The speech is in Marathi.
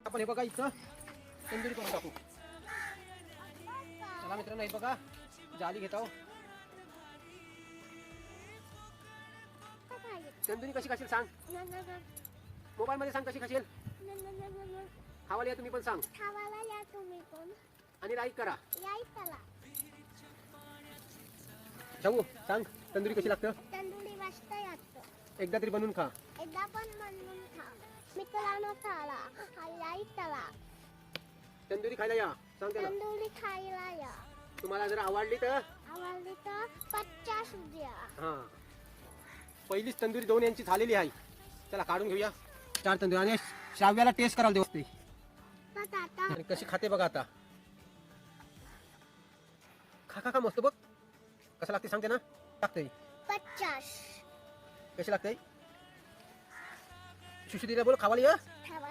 आपण हे बघा इथं तंदुरी करून टाकू. चला मित्रांनो, हे बघा जाली घेत आहो. तंदुरी कशी खाशील सांग. मोबाईल मध्ये सांग कशी खाशील. खावाला या तुम्ही पण सांग. खावाला या तुम्ही पण. आणि लाईक करा. लाईक करा. जाऊ सांग तंदुरी कशी लागतं. तंदुरी मस्त लागतं. एकदा तरी बनवून खा. एकदा पण बनवून खा. मित्रांनो चला लाईक करा. तंदुरी खायला या सांग त्याला. तंदुरी खायला या. तुम्हाला जर आवडली तर आवडली तर 50 द्या. हा, पहिलीच तंदुरी 2 यांची झालेली आहे. चला काढून घेऊया 4 तंदुरी. आणि श्राव्याला टेस्ट करायला देऊ असते. आता आणि कशी खाते बघा आता. खा खा खा मस्त बघ कसं लागते सांगते ना. लागते 50. कशी लागते. सुशुदीला बोल खावाली या. खावा